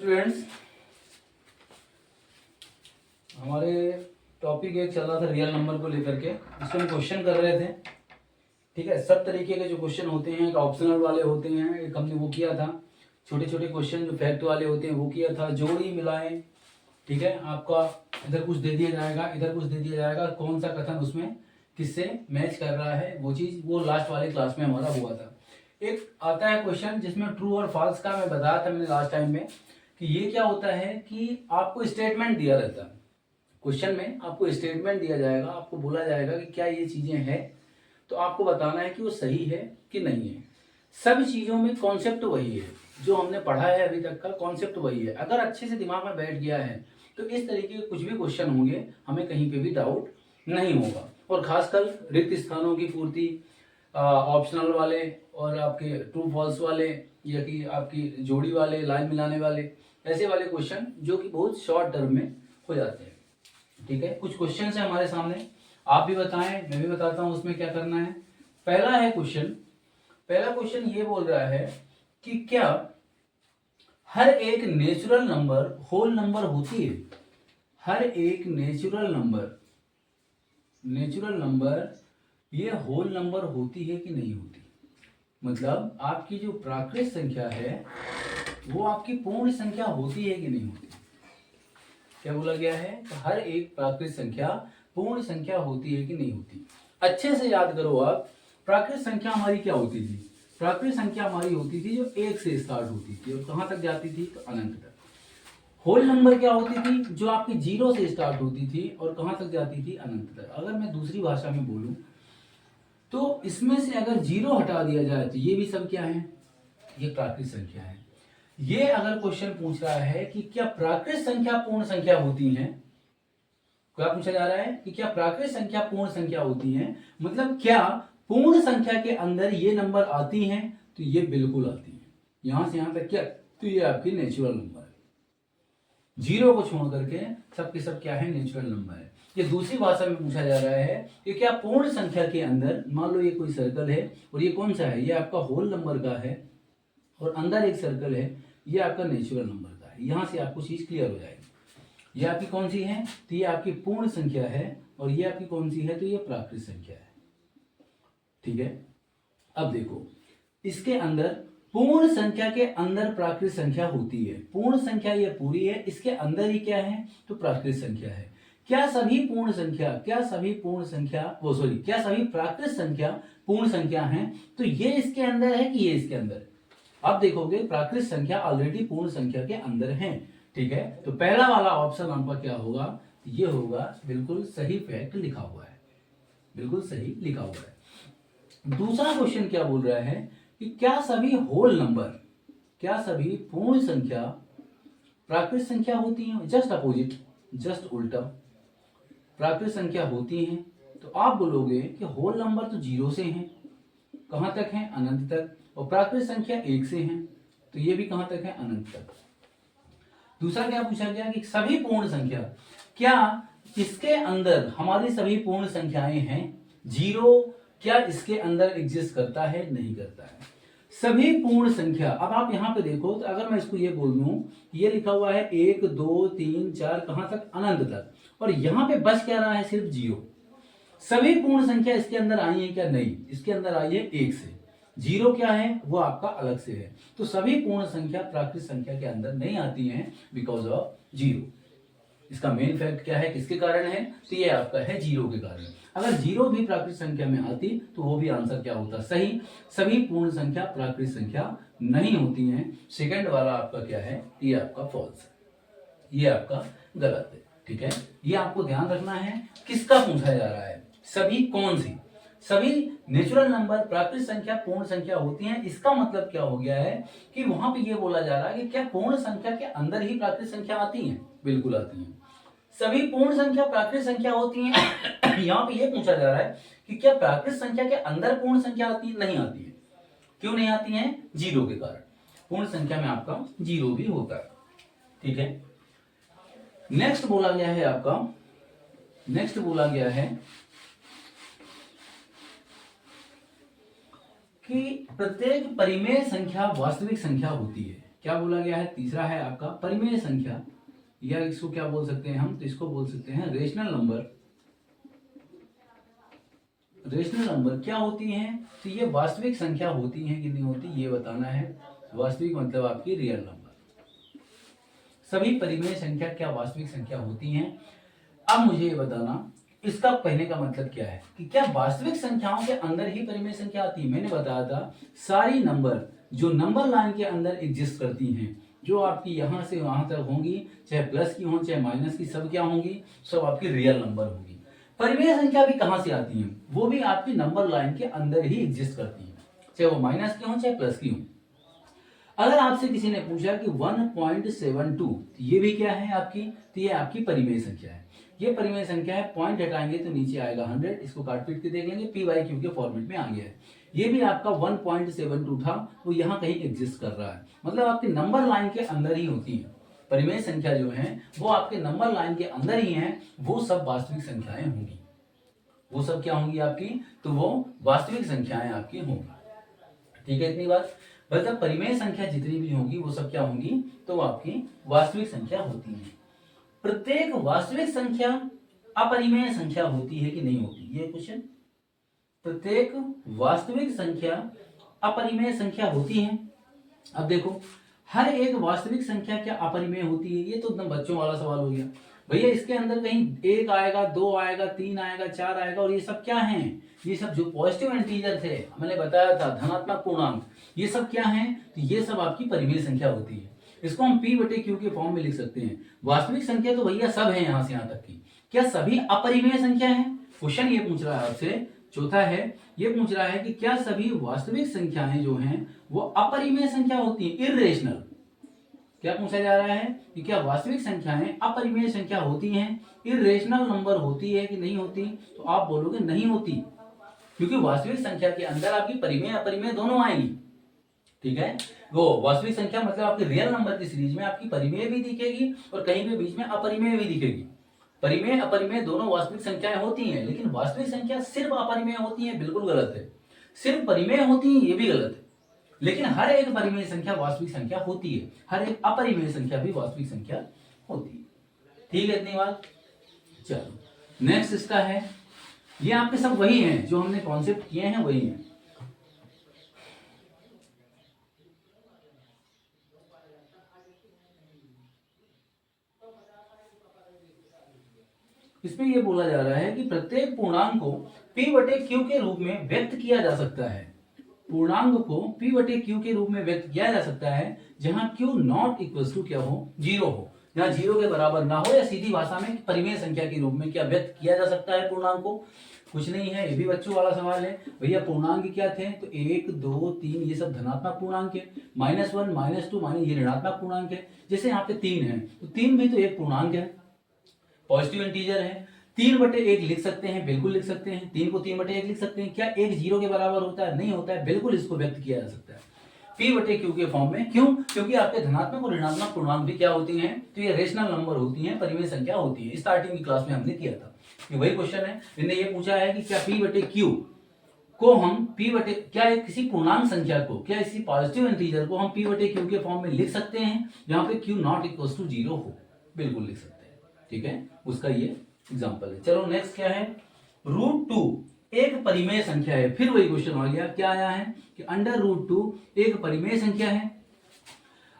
Students, हमारे topic एक चल रहा था रियल नंबर को लेकर के, जिसमें हम क्वेश्चन कर रहे थे। ठीक है, सब तरीके के जो क्वेश्चन होते हैं, एक ऑप्शनल वाले होते हैं, एक हमने वो किया था, छोटे छोटे क्वेश्चन जो फैक्ट वाले होते हैं वो किया था, जोड़ी मिलाएं। ठीक है, आपका इधर कुछ दे दिया जाएगा, इधर कुछ दे दिया जाएगा, कौन सा कथन उसमें किससे मैच कर रहा है वो चीज, वो लास्ट वाले क्लास में हमारा हुआ था। एक आता है क्वेश्चन जिसमें ट्रू और फॉल्स का मैं बताया था मैंने लास्ट टाइम में कि ये क्या होता है कि आपको स्टेटमेंट दिया रहता है। क्वेश्चन में आपको स्टेटमेंट दिया जाएगा, आपको बोला जाएगा कि क्या ये चीजें हैं, तो आपको बताना है कि वो सही है कि नहीं है। सब चीजों में कॉन्सेप्ट वही है, जो हमने पढ़ा है अभी तक का कॉन्सेप्ट वही है। अगर अच्छे से दिमाग में बैठ गया है तो इस तरीके के कुछ भी क्वेश्चन होंगे, हमें कहीं पे भी डाउट नहीं होगा। और खासकर रिक्त स्थानों की पूर्ति, ऑप्शनल वाले और आपके ट्रू फॉल्स वाले, या कि आपकी जोड़ी वाले, लाइन मिलाने वाले, ऐसे वाले क्वेश्चन जो कि बहुत शॉर्ट टर्म में हो जाते हैं। ठीक है, कुछ क्वेश्चन है हमारे सामने, आप भी बताएं, मैं भी बताता हूं उसमें क्या करना है। पहला है क्वेश्चन, पहला क्वेश्चन ये बोल रहा है कि क्या हर एक नेचुरल नंबर होल नंबर होती है? हर एक नेचुरल नंबर ये होल नंबर होती है कि नहीं होती? मतलब आपकी जो प्राकृत संख्या है वो आपकी पूर्ण संख्या होती है कि नहीं होती? क्या बोला गया है? तो हर एक प्राकृत संख्या पूर्ण संख्या होती है कि नहीं होती? अच्छे से याद करो आप, प्राकृत संख्या हमारी क्या होती थी? प्राकृत संख्या हमारी होती थी जो एक से स्टार्ट होती थी और कहां तक जाती थी? तो अनंत तक। होल नंबर क्या होती थी? जो आपकी जीरो से स्टार्ट होती थी और कहां तक जाती थी? अनंत तक। अगर मैं दूसरी भाषा में बोलूं तो इसमें से अगर जीरो हटा दिया जाए तो ये भी सब क्या है? ये प्राकृत संख्या है। ये अगर क्वेश्चन पूछ रहा है कि क्या प्राकृत संख्या पूर्ण संख्या होती है, क्या पूछा जा रहा है कि क्या प्राकृत संख्या पूर्ण संख्या होती है, मतलब क्या पूर्ण संख्या के अंदर ये नंबर आती हैं? तो ये बिल्कुल आती है। यहां से यहां तक क्या? तो ये आपकी नेचुरल नंबर है। जीरो को छोड़ करके सबके सब क्या है? नेचुरल नंबर है। ये दूसरी भाषा में पूछा जा रहा है कि क्या पूर्ण संख्या के अंदर, मान लो ये कोई सर्कल है और ये कौन सा है? ये आपका होल नंबर का है और अंदर एक सर्कल है, ये आपका नेचुरल नंबर का है। यहां से आपको चीज क्लियर हो जाएगी। ये आपकी कौन सी है? तो ये आपकी पूर्ण संख्या है और ये आपकी कौन सी है? तो ये प्राकृत संख्या है। ठीक है, अब देखो, इसके अंदर पूर्ण संख्या के अंदर प्राकृत संख्या होती है। पूर्ण संख्या ये पूरी है, इसके अंदर ही क्या है? तो प्राकृत संख्या है। क्या सभी पूर्ण संख्या, क्या सभी प्राकृत संख्या पूर्ण संख्या हैं? तो ये इसके अंदर है कि ये इसके अंदर है? अब देखोगे प्राकृत संख्या ऑलरेडी पूर्ण संख्या के अंदर है। ठीक है, तो पहला वाला ऑप्शन आपका क्या होगा? ये होगा, बिल्कुल सही फैक्ट लिखा हुआ है, बिल्कुल सही लिखा हुआ है। दूसरा क्वेश्चन क्या बोल रहा है कि क्या सभी होल नंबर, क्या सभी पूर्ण संख्या प्राकृत संख्या होती हैं? जस्ट अपोजिट, जस्ट उल्टा, प्राकृत संख्या होती हैं। तो आप बोलोगे कि होल नंबर तो जीरो से हैं, कहां तक है? अनंत तक। और प्राकृत संख्या एक से है, तो ये भी कहां तक है? अनंत तक। दूसरा क्या पूछा गया कि सभी पूर्ण संख्या, क्या इसके अंदर हमारी सभी पूर्ण संख्याएं हैं? जीरो क्या इसके अंदर एग्जिस्ट करता है? नहीं करता है। सभी पूर्ण संख्या, अब आप यहां पे देखो तो अगर मैं इसको ये बोल दूं, ये लिखा हुआ है 1 2 3 4 कहां तक? अनंत तक। और यहां पे बच क्या रहा है? सिर्फ जीरो। सभी पूर्ण संख्या इसके अंदर आई है क्या? नहीं, इसके अंदर आई है एक से। जीरो क्या है? वो आपका अलग से है। तो सभी पूर्ण संख्या प्राकृत संख्या के अंदर नहीं आती हैं बिकॉज ऑफ जीरो। इसका मेन फैक्ट क्या है, किसके कारण है? तो ये आपका है जीरो के कारण। अगर जीरो भी प्राकृत संख्या में आती तो वो भी आंसर क्या होता? सही। सभी पूर्ण संख्या प्राकृत संख्या नहीं होती हैं। सेकंड वाला आपका क्या है? ये आपका फॉल्स है, ये आपका गलत है। ठीक है, ये आपको ध्यान रखना है। किसका पूछा जा रहा है? सभी कौन सी? सभी नेचुरल नंबर प्राकृत संख्या पूर्ण संख्या होती हैं। इसका मतलब क्या हो गया है कि वहां पे ये बोला जा रहा है कि क्या पूर्ण संख्या के अंदर ही प्राकृत संख्या आती हैं? बिल्कुल आती हैं। सभी पूर्ण संख्या प्राकृत संख्या होती हैं। यहाँ पे ये पूछा जा रहा है कि क्या प्राकृत संख्या के अंदर पूर्ण संख्या आती है? नहीं आती है। क्यों नहीं आती है? जीरो के कारण। पूर्ण संख्या में आपका जीरो भी होता है। ठीक है, नेक्स्ट बोला गया है आपका, नेक्स्ट बोला गया है कि प्रत्येक परिमेय संख्या वास्तविक संख्या होती है। क्या बोला गया है? तीसरा है आपका परिमेय संख्या, या इसको क्या बोल सकते हैं हम? तो इसको बोल सकते हैं रेशनल नंबर। रेशनल नंबर क्या होती हैं? तो ये वास्तविक संख्या होती हैं कि नहीं होती, ये बताना है। वास्तविक मतलब आपकी रियल नंबर। सभी परिमेय संख्या क्या वास्तविक संख्या होती हैं? अब मुझे ये बताना इसका कहने का मतलब क्या है कि क्या वास्तविक संख्याओं के अंदर ही परिमेय संख्या आती है? मैंने बताया था सारी नंबर जो नंबर लाइन के अंदर एग्जिस्ट करती हैं, जो आपकी यहां से वहां तक होंगी, चाहे प्लस की हो चाहे माइनस की, सब क्या होंगी? सब आपकी रियल नंबर होंगी। परिमेय संख्या भी कहां से आती है? वो भी आपकी नंबर लाइन के अंदर ही एग्जिस्ट करती है, चाहे वो माइनस की हो चाहे प्लस की हो। अगर आपसे किसी ने पूछा कि 1.72 ये भी क्या है आपकी? तो ये आपकी परिमेय संख्या है। ये परिमेय संख्या है, पॉइंट हटाएंगे तो नीचे आएगा 100, इसको काट पीट के देख लेंगे, पी बाई क्यू के फॉर्मेट में आ गया है। ये भी आपका 1.72 था, वो यहाँ कहीं एग्जिस्ट कर रहा है, मतलब आपके नंबर लाइन के अंदर ही होती है। परिमेय संख्या जो है वो आपके नंबर लाइन के अंदर ही है, वो सब वास्तविक संख्याएं होंगी। वो सब क्या होंगी आपकी? तो वो वास्तविक संख्याएं आपकी होंगी। ठीक है, इतनी बात। मतलब परिमेय संख्या जितनी भी होंगी वो सब क्या होंगी? तो आपकी वास्तविक संख्या होती है। प्रत्येक वास्तविक संख्या अपरिमेय संख्या होती है कि नहीं होती? ये क्वेश्चन। प्रत्येक वास्तविक संख्या अपरिमेय संख्या होती है। अब देखो, हर एक वास्तविक संख्या क्या अपरिमेय होती है? ये तो एकदम बच्चों वाला सवाल हो गया भैया। इसके अंदर कहीं 1 आएगा, 2 आएगा, 3 आएगा, 4 आएगा, और ये सब क्या हैं? ये सब जो पॉजिटिव इंटीजर थे, मैंने बताया था धनात्मक पूर्णांक, ये सब क्या हैं? तो ये सब आपकी परिमेय संख्या होती है। इसको हम P बटे Q के फॉर्म में लिख सकते हैं। वास्तविक संख्या तो भैया सब है यहां से यहां तक की। क्या सभी अपरिमेय संख्या है? क्वेश्चन ये पूछ रहा है आपसे। चौथा है, ये पूछ रहा है कि क्या सभी वास्तविक संख्याएं जो हैं वो अपरिमेय संख्या होती है, इर्रेशनल? क्या पूछा जा रहा है कि क्या वास्तविक संख्याएं अपरिमेय संख्या होती हैं, इर्रेशनल नंबर होती है कि नहीं होती? तो आप बोलोगे नहीं होती, क्योंकि वास्तविक संख्या के अंदर आपकी परिमेय अपरिमेय दोनों आएंगी। ठीक है, वो वास्तविक संख्या मतलब आपकी रियल नंबर की सीरीज में आपकी परिमेय भी दिखेगी और कहीं पे बीच में अपरिमेय भी दिखेगी। परिमेय अपरिमेय दोनों वास्तविक संख्याएं होती हैं, लेकिन वास्तविक संख्या सिर्फ अपरिमेय होती है, बिल्कुल गलत है। सिर्फ परिमेय होती है, ये भी गलत है। लेकिन हर एक परिमेय संख्या वास्तविक संख्या होती है, हर एक अपरिमेय संख्या भी वास्तविक संख्या होती है। ठीक है, इतनी बात। चलो नेक्स्ट इसका है, ये आपके सब वही हैं जो हमने कॉन्सेप्ट किए हैं, वही हैं। इसमें यह बोला जा रहा है कि प्रत्येक पूर्णांक को P बटे Q के रूप में व्यक्त किया जा सकता है। पूर्णांक को P बटे Q के रूप में व्यक्त किया जा सकता है जहां Q नॉट इक्वल टू क्या हो? 0 हो, जहां 0 के बराबर ना हो, या सीधी भाषा में परिमेय संख्या के रूप में क्या व्यक्त किया जा सकता है पूर्णांक को? कुछ नहीं है, ये भी बच्चों वाला सवाल है। भैया पूर्णांक क्या थे? तो 1, 2, 3 ये सब धनात्मक पूर्णांक है, -1, -2 ये ऋणात्मक पूर्णांक है। जैसे यहाँ पे 3 है, तो 3 भी तो एक पूर्णांक है, पॉजिटिव इंटीजर है। 3/1 लिख सकते हैं, बिल्कुल लिख सकते हैं। 3 को 3/1 लिख सकते हैं। क्या 1 0 के बराबर होता है? नहीं होता है, बिल्कुल इसको व्यक्त किया जा सकता है P बटे Q के फॉर्म में। क्यों? क्योंकि आपके धनात्मक और ऋणात्मक पूर्णांक भी क्या होती हैं? तो ये रेशनल नंबर होती हैं, परिमेय संख्या होती है। स्टार्टिंग की क्लास में हमने किया था, ये वही क्वेश्चन है। इन्हें ये पूछा है कि क्या P बटे Q को हम P बटे क्या किसी पूर्णांक संख्या को, क्या इसी पॉजिटिव इंटीजर को हम P बटे Q के फॉर्म में लिख सकते हैं जहां पे Q नॉट इक्वल टू 0 हो? बिल्कुल लिख सकते हैं। ठीक है, उसका ये एग्जांपल है। चलो नेक्स्ट क्या है? √2 एक परिमेय संख्या है। फिर वही क्वेश्चन आ गया, क्या आया है कि √2 एक परिमेय संख्या है।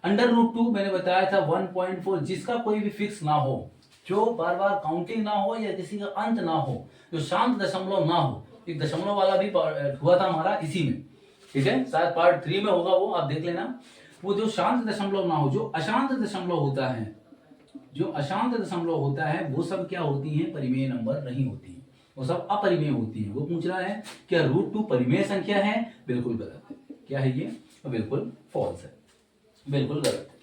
√2 मैंने बताया था 1.4, जिसका कोई भी फिक्स ना हो, जो बार बार काउंटिंग ना हो या किसी का अंत ना हो, जो शांत दशमलव ना हो। एक दशमलव वाला भी हुआ था हमारा इसी में, ठीक है, शायद पार्ट 3 में होगा, वो आप देख लेना। वो जो शांत दशमलव ना हो, जो अशांत दशमलव होता है, जो अशांत दशमलव होता है, वो सब क्या होती हैं? परिमेय नंबर नहीं होती, वो सब अपरिमेय होती है। वो पूछ रहा है क्या √2 परिमेय संख्या है? बिल्कुल गलत है। क्या है ये? बिल्कुल फॉल्स है, बिल्कुल गलत है।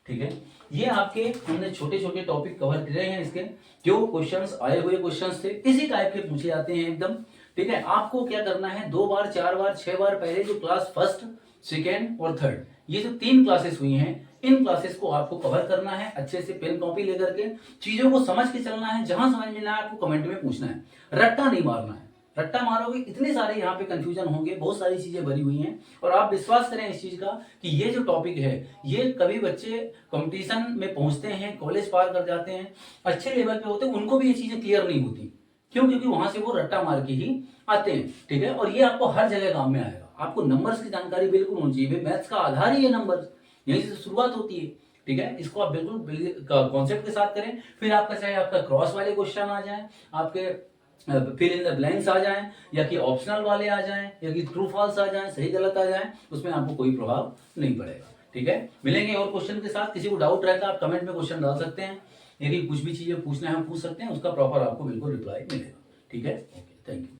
ठीक है, ये आपके हमने छोटे छोटे टॉपिक कवर कर रहे हैं। इसके जो क्वेश्चंस आए हुए क्वेश्चंस थे इसी टाइप के पूछे जाते हैं एकदम। ठीक है, आपको क्या करना है, 2 बार 4 बार 6 बार पहले जो क्लास फर्स्ट, सेकेंड और थर्ड, ये जो 3 क्लासेस हुई हैं, इन क्लासेस को आपको कवर करना है अच्छे से, पेन कॉपी लेकर के चीजों को समझ के चलना है। जहां समझ में ना आए आपको कमेंट में पूछना है, रट्टा नहीं मारना है। रट्टा मारोगे इतने सारे यहाँ पे कंफ्यूजन होंगे, बहुत सारी चीजें भरी हुई हैं। और आप विश्वास करें इस चीज का कि ये जो टॉपिक है, ये कभी बच्चे कंपटीशन में पहुंचते हैं, कॉलेज पार कर जाते हैं, अच्छे लेवल पे होते हैं, उनको भी ये चीजें क्लियर नहीं होती। क्यों? क्योंकि वहां से वो रट्टा मार के ही आते हैं। ठीक है, और ये आपको हर जगह काम में आएगा। आपको नंबर्स की जानकारी बिल्कुल होनी चाहिए। मैथ्स का आधार ही है नंबर, यहीं से शुरुआत होती है। ठीक है, इसको आप बिल्कुल कॉन्सेप्ट के साथ करें। फिर आपका चाहे आपका क्रॉस वाले क्वेश्चन आ जाए, आपके फिल इन द ब्लैंक्स आ जाएं, या कि ऑप्शनल वाले आ जाएं, या कि ट्रू फॉल्स आ जाएं, सही गलत आ जाएं, उसमें आपको कोई प्रभाव नहीं पड़ेगा। ठीक है, मिलेंगे और क्वेश्चन के साथ। किसी को डाउट रहता है आप कमेंट में क्वेश्चन डाल सकते हैं, यदि कुछ भी चीजें पूछना है हम पूछ सकते हैं, उसका प्रॉपर आपको बिल्कुल रिप्लाई मिलेगा। ठीक है, ओके, थैंक यू।